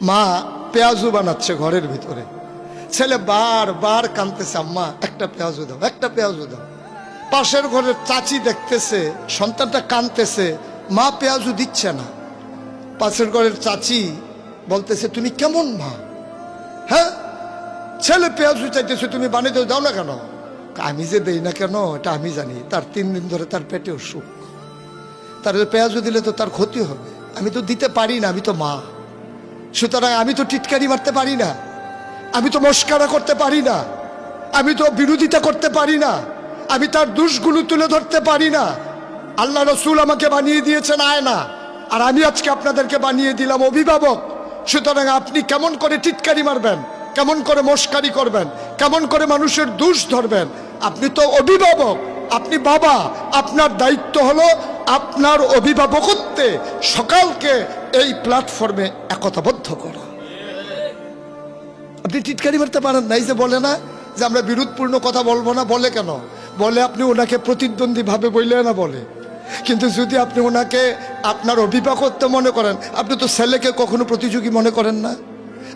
মা পেঁয়াজু বানাচ্ছে ঘরের ভিতরে, ছেলে বারবার কাঁদতেছে, আম্মা একটা পেঁয়াজু দাও, একটা পেঁয়াজু দাও। পাশের ঘরের চাচি দেখতেছে সন্তানটা কাঁদতেছে, মা পেঁয়াজু দিচ্ছে না। পাশের ঘরের চাচি বলতেছে, তুমি কেমন মা? হ্যাঁ, ছেলে পেঁয়াজু চাইতেছে, তুমি বানিয়ে দাও না কেন? আমি যে দেই না কেন এটা আমি জানি, তার 3 দিন ধরে তার পেটে অসুখ, তার পেঁয়াজু দিলে তো তার ক্ষতি হবে। আমি তো দিতে পারি না, আমি তো মা, সুতরাং আমি তো টিটকারি মারতে পারি না, আমি তো মস্কারা করতে পারি না, আমি তো বিরোধিতা করতে পারি না, আমি তার দোষগুলো তুলে ধরতে পারি না। আল্লাহ রসুল আমাকে বানিয়ে দিয়েছেন আয়না, আর আমি আজকে আপনাদেরকে বানিয়ে দিলাম অভিভাবক। সুতরাং আপনি কেমন করে টিটকারি মারবেন, কেমন করে মস্কারি করবেন, কেমন করে মানুষের দোষ ধরবেন? আপনি তো অভিভাবক, আপনি বাবা, আপনার দায়িত্ব হলো আপনার অভিভাবকত্বে সকালকে এই প্ল্যাটফর্মে একতাবদ্ধ করা। আপনি টিটকারি মারতে পারেন না। এই যে বলে না যে আমরা বিরোধপূর্ণ কথা বলবো না, বলে কেন? বলে আপনি ওনাকে প্রতিদ্বন্দ্বী ভাবে বললে না বলে। কিন্তু যদি আপনি ওনাকে আপনার অভিভাবকত্ব মনে করেন, আপনি তো ছেলেকে কখনো প্রতিযোগী মনে করেন না,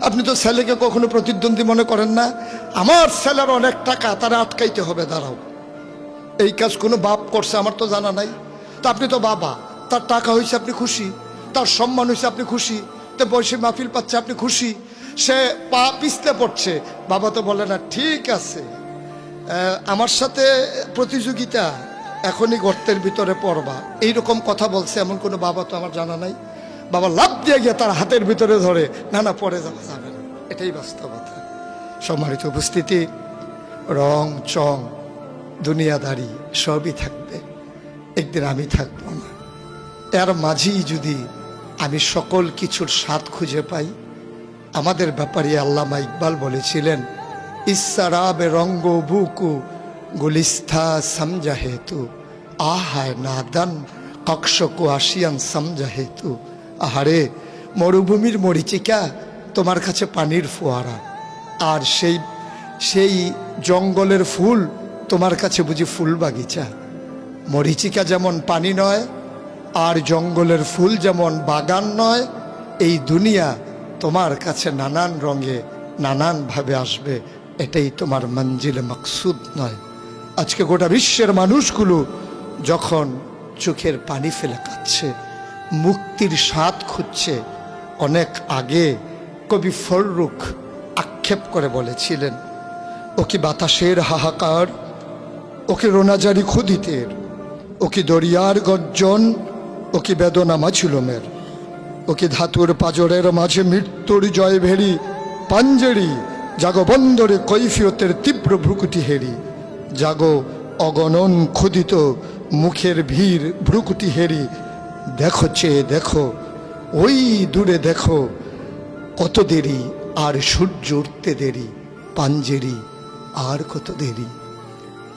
আপনি তো ছেলেকে কখনো প্রতিদ্বন্দ্বী মনে করেন না। আমার ছেলের অনেক টাকা, তারা আটকাইতে হবে, দাঁড়াও, এই কাজ কোনো বাপ করছে আমার তো জানা নাই। তো আপনি তো বাবা, তার টাকা হয়েছে আপনি খুশি, তার সম্মান হয়েছে আপনি খুশি, তো বয়সে মাহফিল পাচ্ছে আপনি খুশি, সে পা পিছলে পড়ছে, বাবা তো বলে না ঠিক আছে আমার সাথে প্রতিযোগিতা, এখনই গর্তের ভিতরে পড়বা, এইরকম কথা বলছে এমন কোনো বাবা তো আমার জানা নাই। বাবা লাফ দিয়ে গিয়ে তার হাতের ভিতরে ধরে, না না পড়ে যাওয়া যাবে না, এটাই বাস্তবতা। সম্মানিত উপস্থিতি, রং চং দুনিয়াদারি সবই থাকবে, একদিন আমি থাকবো না। এর মাঝেই যদি আমি সকল কিছুর স্বাদ খুঁজে পাই, আমাদের ব্যাপারে আল্লামা ইকবাল বলেছিলেন, ইসরাবে রঙ্গ বুকু গুলিস্থা সমঝা হেতু, আহায় নাদান কক্ষকু আসিয়ান সমঝা হেতু। আহারে মরুভূমির মরিচিকা তোমার কাছে পানির ফোয়ারা, আর সেই জঙ্গলের ফুল তোমার কাছে বুঝি ফুল বাগিচা। মরিচিকা যেমন পানি নয়, আর জঙ্গলের ফুল যেমন বাগান নয়, এই দুনিয়া তোমার কাছে নানান রঙে নানানভাবে আসবে, এটাই তোমার মঞ্জিলে মকসুদ নয়। আজকে গোটা বিশ্বের মানুষগুলো যখন চোখের পানি ফেলে কাঁদছে, মুক্তির স্বাদ খুঁজছে, অনেক আগে কবি ফররুখ আক্ষেপ করে বলেছিলেন, ও কি বাতাসের হাহাকার, ও কি রোনাজারি ক্ষুদিতের, ও কি দরিয়ার গর্জন, ও কি বেদনা মাছুলমের, ও কি ধাতুর পাজরের মাঝে মৃত্যুর জয় ভেরি পাঞ্জেরি, জাগো বন্দরে কৈফিয়তের তীব্র ভ্রুকুটি হেরি, জাগো অগণন ক্ষুদিত মুখের ভিড় ভ্রুকুটি হেরি, দেখো চেয়ে দেখো ওই দূরে দেখো, কত দেরি আর সূর্য উঠতে দেরি, পাঞ্জেরি আর কত দেরি।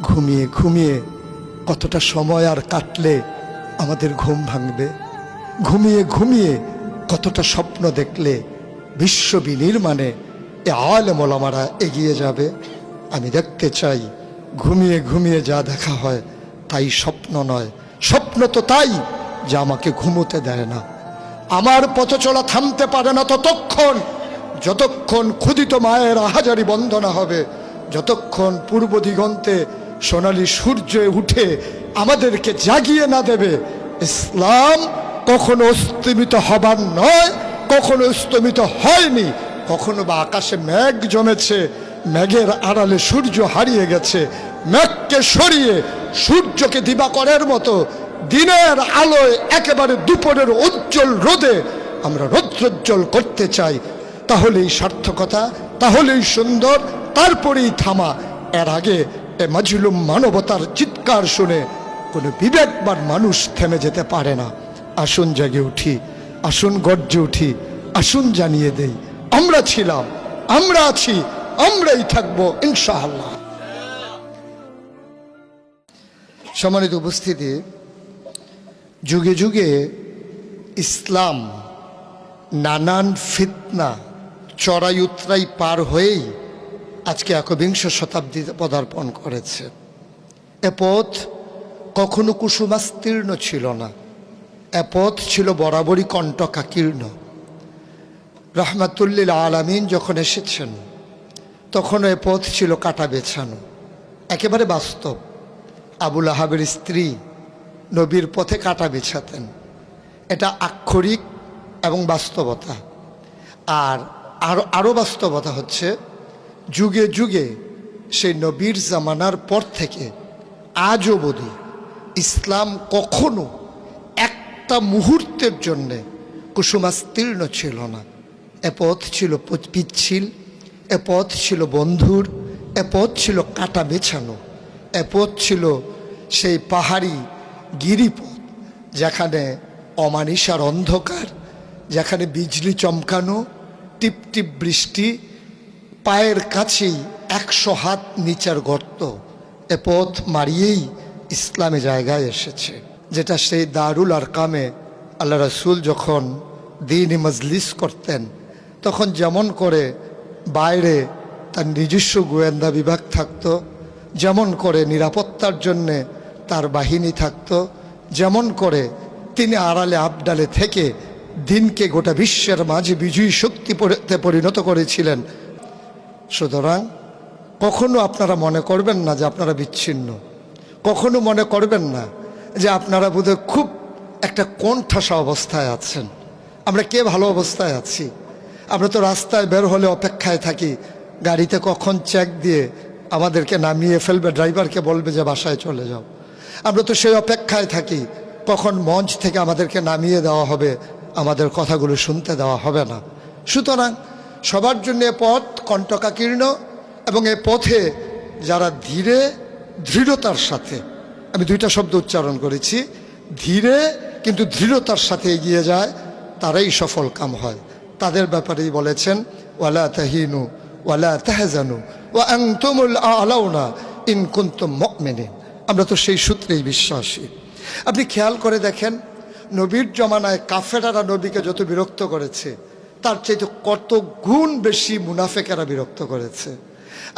ঘুমিয়ে ঘুমিয়ে কতটা সময় আর কাটলে আমাদের ঘুম ভাঙবে, ঘুমিয়ে ঘুমিয়ে কতটা স্বপ্ন দেখলে বিশ্ব বিনির্মাণে এ আলেম ওলামারা এগিয়ে যাবে। আমি দেখতে চাই ঘুমিয়ে ঘুমিয়ে যা দেখা হয় তাই স্বপ্ন নয়, স্বপ্ন তো তাই যা আমাকে ঘুমোতে দেয় না। আমার পথ চলা থামতে পারে না ততক্ষণ, যতক্ষণ ক্ষুদিত মায়ের আহাজারি বন্দনা হবে, যতক্ষণ পূর্ব দিগন্তে সোনালী সূর্য উঠে আমাদেরকে জাগিয়ে না দেবে। ইসলাম কখনো অস্তমিত হবার নয়, কখনো অস্তমিত হয়নি। কখনো বা আকাশে মেঘ জমেছে, মেঘের আড়ালে সূর্য হারিয়ে গেছে, মেঘকে সরিয়ে সূর্যকে দিবাকরের মতো দিনের আলোয় একেবারে দুপুরের উজ্জ্বল রোদে আমরা রৌদ্রোজ্জ্বল করতে চাই। তাহলেই সার্থকতা, তাহলেই সুন্দর, তারপরেই থামা। এর আগে এ মাজলুম মানবতার চিৎকার শুনে কোনো বিবেকবান মানুষ থেমে যেতে পারে না। আসুন জেগে উঠি, আসুন গর্জে উঠি, আসুন জানিয়ে দেই আমরা ছিলাম, আমরা আছি, আমরাই থাকবো ইনশাআল্লাহ। সম্মানিত উপস্থিতি, যুগে যুগে ইসলাম নানান ফিতনা চড়াই উতরাই পার হয়েই আজকে ১বিংশ শতাব্দীতে পদার্পণ করেছে। এ পথ কখনো কুসুমাস্তীর্ণ ছিল না, এ পথ ছিল বরাবরই কণ্টকাকীর্ণ। রাহমাতুল্লিল আলামিন যখন এসেছেন তখন এ পথ ছিল কাটা বেছানো, একেবারে বাস্তব। আবুল আহাবের স্ত্রী নবীর পথে কাটা বেছাতেন, এটা আক্ষরিক এবং বাস্তবতা। আর আরও বাস্তবতা হচ্ছে যুগে যুগে সেই নবীর জামানার পর থেকে আজ অবধি ইসলাম কখনো একটা মুহূর্তের জন্যে কুসুমাস্তীর্ণ ছিল না। এ পথ ছিল পিচ্ছিল, এ পথ ছিল বন্ধুর, এ পথ ছিল কাটা বেছানো, এ পথ ছিল সেই পাহাড়ি গিরিপথ যেখানে অমানিসার অন্ধকার, যেখানে বিজলি চমকানো, টিপ টিপ বৃষ্টি, পায়ের কাছেই 100 হাত নিচের গর্ত। এ পথ মারিয়েই ইসলামী জায়গায় এসেছে, যেটা সেই দারুল আরকামে আল্লাহ রাসূল যখন দ্বীনি মজলিস করতেন তখন যেমন করে বাইরে তার নিজস্ব গোয়েন্দা বিভাগ থাকতো, যেমন করে নিরাপত্তার জন্যে তার বাহিনী থাকতো, যেমন করে তিনি আড়ালে আবডালে থেকে দিনকে গোটা বিশ্বের মাঝে বিজয়ী শক্তিতে পরিণত করেছিলেন। সুতরাং কখনো আপনারা মনে করবেন না যে আপনারা বিচ্ছিন্ন, কখনো মনে করবেন না যে আপনারা বোধহয় খুব একটা কোণঠাসা অবস্থায় আছেন। আমরা কে ভালো অবস্থায় আছি? আমরা তো রাস্তায় বের হলে অপেক্ষায় থাকি গাড়িতে কখন চেক দিয়ে আমাদেরকে নামিয়ে ফেলবে, ড্রাইভারকে বলবে যে বাসায় চলে যাও। আমরা তো সেই অপেক্ষায় থাকি কখন মঞ্চ থেকে আমাদেরকে নামিয়ে দেওয়া হবে, আমাদের কথাগুলো শুনতে দেওয়া হবে না। সুতরাং সবার জন্য এ পথ কণ্টকাকীর্ণ, এবং এ পথে যারা ধীরে দৃঢ়তার সাথে, আমি দুইটা শব্দ উচ্চারণ করেছি, ধীরে কিন্তু দৃঢ়তার সাথে এগিয়ে যায় তারাই সফল কাম হয়। তাদের ব্যাপারেই বলেছেন ওয়ালা তাহিনু ওয়ালা তাহজানু ওয়া আনতুমুল আ'লাউনা ইন কুনতুম মুমিনিন। আমরা তো সেই সূত্রেই বিশ্বাসী। আপনি খেয়াল করে দেখেন নবীর জমানায় কাফেরারা নবীকে যত বিরক্ত করেছে তার চাইতে কত গুণ বেশি মুনাফেকেরা বিরক্ত করেছে।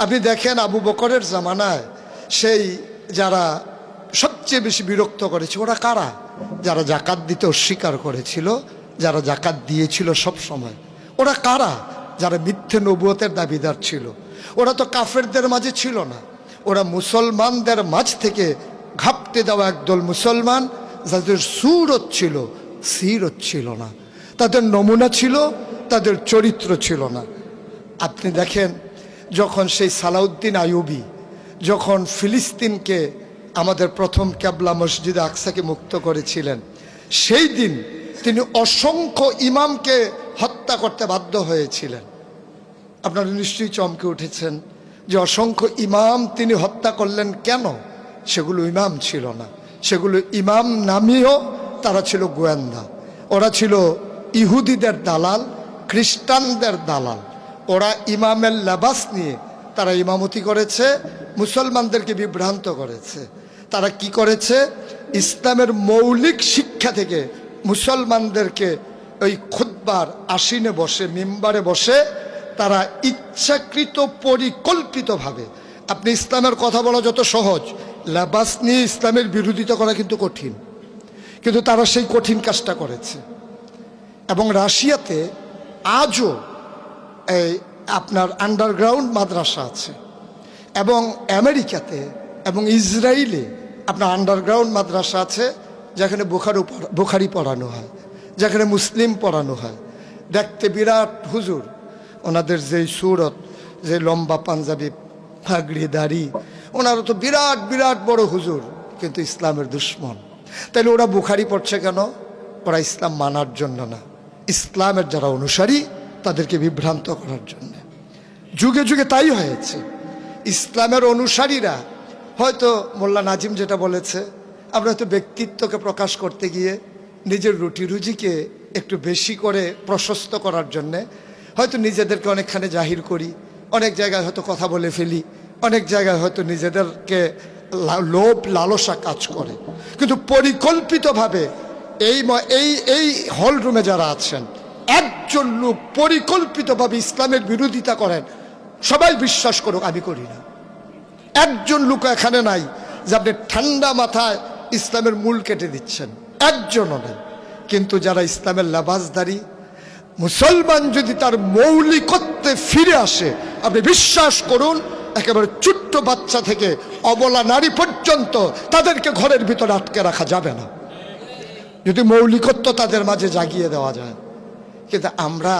আপনি দেখেন আবু বকরের জামানায় সেই যারা সবচেয়ে বেশি বিরক্ত করেছে ওরা কারা? যারা জাকাত দিতে অস্বীকার করেছিল, যারা জাকাত দিয়েছিল সব সময়। ওরা কারা? যারা মিথ্যে নবুয়তের দাবিদার ছিল। ওরা তো কাফেরদের মাঝে ছিল না, ওরা মুসলমানদের মাঝ থেকে ঘাপটে দেওয়া একদল মুসলমান, যাদের সুরত ছিল সিরত ছিল না, তাদের নমুনা ছিল, তাদের চরিত্র ছিল না। আপনি দেখেন যখন সেই সালাউদ্দিন আইয়ুবী যখন ফিলিস্তিনকে আমাদের প্রথম ক্যাবলা মসজিদে আকসাকে মুক্ত করেছিলেন, সেই দিন তিনি অসংখ্য ইমামকে হত্যা করতে বাধ্য হয়েছিলেন। আপনারা নিশ্চয়ই চমকে উঠেছেন যে অসংখ্য ইমাম তিনি হত্যা করলেন কেন? সেগুলো ইমাম ছিল না, সেগুলো ইমাম নামীয় তারা ছিল গোয়েন্দা। ওরা ছিল ইহুদিদের দালাল, খ্রিস্টানদের দালাল। ওরা ইমামের লেবাস নিয়ে তারা ইমামতি করেছে, মুসলমানদেরকে বিভ্রান্ত করেছে। তারা কি করেছে? ইসলামের মৌলিক শিক্ষা থেকে মুসলমানদেরকে ওই খুতবার আসিনে বসে, মিম্বারে বসে তারা ইচ্ছাকৃত পরিকল্পিতভাবে, আপনি ইসলামের কথা বলা যত সহজ, লেবাস নিয়ে ইসলামের বিরোধিতা করা কিন্তু কঠিন, কিন্তু তারা সেই কঠিন কাজটা করেছে। এবং রাশিয়াতে আজও এই আপনার আন্ডারগ্রাউন্ড মাদ্রাসা আছে, এবং আমেরিকাতে এবং ইসরায়েলে আপনার আন্ডারগ্রাউন্ড মাদ্রাসা আছে, যেখানে বুখারি পড়ানো হয়, যেখানে মুসলিম পড়ানো হয়। দেখতে বিরাট হুজুর, ওনাদের যেই সুরত, যে লম্বা পাঞ্জাবি, ফাগড়ি, দাড়ি, ওনারা তো বিরাট বিরাট বড় হুজুর, কিন্তু ইসলামের দুশ্মন। তাইলে ওরা বুখারি পড়ছে কেন? ওরা ইসলাম মানার জন্য না, ইসলামের যারা অনুসারী তাদেরকে বিভ্রান্ত করার জন্য। যুগে যুগে তাই হয়েছে। ইসলামের অনুসারীরা হয়তো মোল্লা নাজিম যেটা বলেছে, আমরা হয়তো ব্যক্তিত্বকে প্রকাশ করতে গিয়ে নিজের রুটি রুজিকে একটু বেশি করে প্রশস্ত করার জন্যে হয়তো নিজেদেরকে অনেকখানি জাহির করি, অনেক জায়গায় হয়তো কথা বলে ফেলি, অনেক জায়গায় হয়তো নিজেদেরকে লোভ লালসা কাজ করে। কিন্তু পরিকল্পিতভাবে এই এই এই হল রুমে যারা আছেন, একজন লোক পরিকল্পিতভাবে ইসলামের বিরোধিতা করেন, সবাই বিশ্বাস করুক, আমি করি না। একজন লোক এখানে নাই যে আপনি ঠান্ডা মাথায় ইসলামের মূল কেটে দিচ্ছেন, একজনও নেই। কিন্তু যারা ইসলামের লেবাসদারি, মুসলমান যদি তার মৌলিকত্বে ফিরে আসে, আপনি বিশ্বাস করুন একেবারে ছোট্ট বাচ্চা থেকে অবলা নারী পর্যন্ত তাদেরকে ঘরের ভিতরে আটকে রাখা যাবে না, যদি মৌলিকত্ব তাদের মাঝে জাগিয়ে দেওয়া যায়। কিন্তু আমরা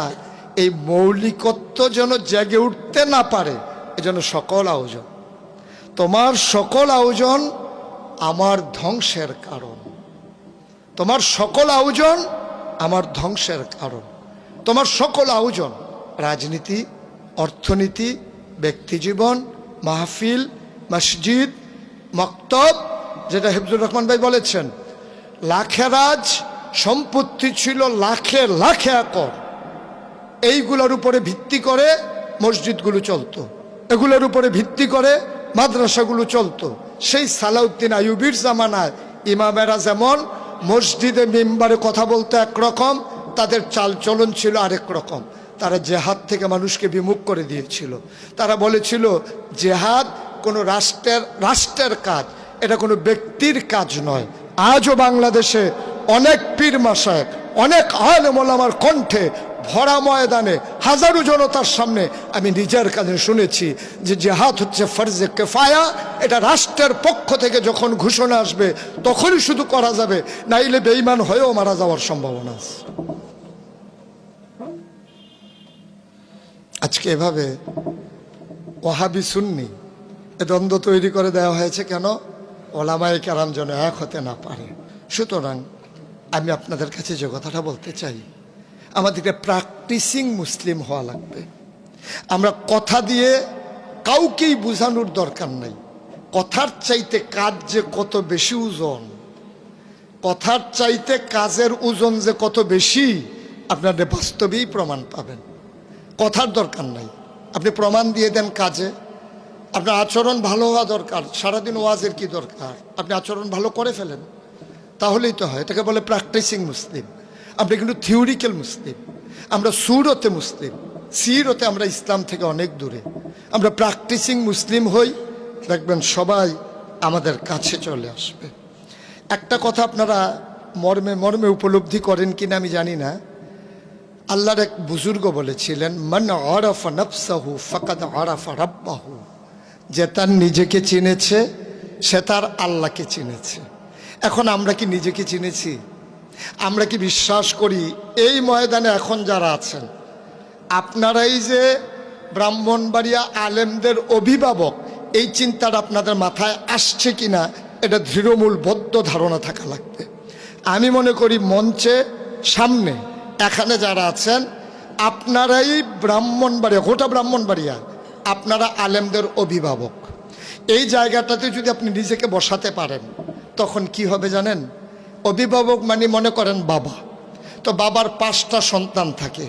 এই মৌলিকত্ব যেন জেগে উঠতে না পারে, এজন্য সকল আয়োজন, তোমার সকল আয়োজন আমার ধ্বংসের কারণ, তোমার সকল আয়োজন আমার ধ্বংসের কারণ। তোমার সকল আয়োজন, রাজনীতি, অর্থনীতি, ব্যক্তিজীবন, মাহফিল, মসজিদ, মক্তব, যেটা হিফজুর রহমান ভাই বলেছেন, লাখেরাজ সম্পত্তি ছিল লাখে লাখে একর, এইগুলোর উপরে ভিত্তি করে মসজিদগুলো চলতো, এগুলোর উপরে ভিত্তি করে মাদ্রাসাগুলো চলতো। সেই সালাউদ্দিন আইয়ুবীর জামানায় ইমামেরা যেমন মসজিদে মিম্বারে কথা বলতে একরকম, তাদের চালচলন ছিল আরেক রকম। তারা জেহাদ থেকে মানুষকে বিমুখ করে দিয়েছিল। তারা বলেছিল জেহাদ কোনো রাষ্ট্রের কাজ, এটা কোনো ব্যক্তির কাজ নয়। আজও বাংলাদেশে অনেক পীর মাশায়েখ, অনেক আলেম ওলামার কণ্ঠে ভরা ময়দানে হাজারো জনতার সামনে আমি নিজের কাছে শুনেছি যে জেহাদ হচ্ছে ফরজে কিফায়া, এটা রাষ্ট্রের পক্ষ থেকে যখন ঘোষণা আসবে তখনই শুধু করা যাবে, নাইলে বেঈমান হয়েও মারা যাওয়ার সম্ভাবনা আছে। আজকে এভাবে ওয়াহাবি সুন্নি এ দ্বন্দ্ব তৈরি করে দেওয়া হয়েছে কেন? ওলামায়ে কেরাম যেন এক হতে না পারে। সুতরাং আমি আপনাদের কাছে যে কথাটা বলতে চাই, আমাদেরকে প্র্যাকটিসিং মুসলিম হওয়া লাগবে। আমরা কথা দিয়ে কাউকেই বোঝানোর দরকার নাই। কথার চাইতে কাজ যে কত বেশি ওজন, কথার চাইতে কাজের ওজন যে কত বেশি আপনাদের বাস্তবেই প্রমাণ পাবেন। কথার দরকার নাই, আপনি প্রমাণ দিয়ে দেন কাজে। আপনার আচরণ ভালো হওয়া দরকার, সারাদিন ওয়াজের কি দরকার, আপনি আচরণ ভালো করে ফেলেন তাহলেই তো হয়। এটাকে বলে প্র্যাকটিসিং মুসলিম। আমরা কিন্তু থিওরিক্যাল মুসলিম, আমরা সুরতে মুসলিম, সিরতে আমরা ইসলাম থেকে অনেক দূরে। আমরা প্র্যাকটিসিং মুসলিম হই, দেখবেন সবাই আমাদের কাছে চলে আসবে। একটা কথা আপনারা মর্মে মর্মে উপলব্ধি করেন কিনা আমি জানি না। আল্লাহর এক বুজুর্গ বলেছিলেন, মান আরাফা নাফসাহু ফাকাদ আরাফা রাব্বাহু, যে তার নিজেকে চিনেছে সে তার আল্লাহকে চিনেছে। এখন আমরা কি নিজেকে চিনেছি? আমরা কি বিশ্বাস করি এই ময়দানে এখন যারা আছেন আপনারাই যে ব্রাহ্মণবাড়িয়া আলেমদের অভিভাবক, এই চিন্তাটা আপনাদের মাথায় আসছে কিনা এটা দৃঢ়মূল বদ্ধ ধারণা থাকা লাগবে। আমি মনে করি মঞ্চে সামনে এখানে যারা আছেন আপনারাই ব্রাহ্মণবাড়িয়া, গোটা ব্রাহ্মণবাড়িয়া আপনারা আলেমদের অভিভাবক। এই জায়গাটাতে যদি আপনি নিজেকে বসাতে পারেন তখন কি হবে জানেন? অভিভাবক মানে মনে করেন বাবা, তো বাবার 5টা সন্তান থাকে,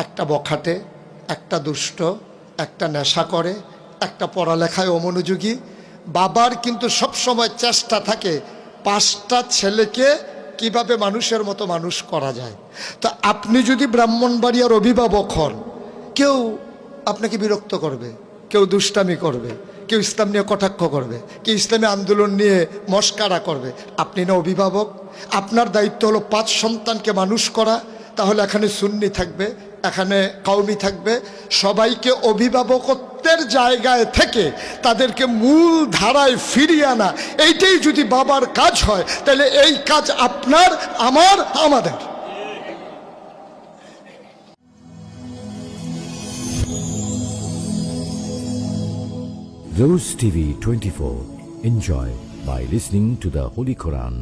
একটা বখাটে, একটা দুষ্ট, একটা নেশা করে, একটা পড়ালেখায় অমনোযোগী। বাবার কিন্তু সবসময় চেষ্টা থাকে 5টা ছেলেকে কিভাবে মানুষের মতো মানুষ করা যায়। তো আপনি যদি ব্রাহ্মণবাড়িয়ার অভিভাবক হন, কেউ আপনাকে বিরক্ত করবে, কেউ দুষ্টামি করবে, কেউ ইসলাম নিয়ে কটাক্ষ করবে, কেউ ইসলামী আন্দোলন নিয়ে মস্কারা করবে। আপনি না অভিভাবক, আপনার দায়িত্ব হলো 5 সন্তানকে মানুষ করা। তাহলে এখানে সুন্নি থাকবে, এখানে কওমি থাকবে, সবাইকে অভিভাবকত্বের জায়গায় থেকে তাদেরকে মূল ধারায় ফিরিয়ে আনা, এইটাই যদি বাবার কাজ হয় তাহলে এই কাজ আপনার, আমার, আমাদের। Rose TV 24. Enjoy by listening to the Holy Quran.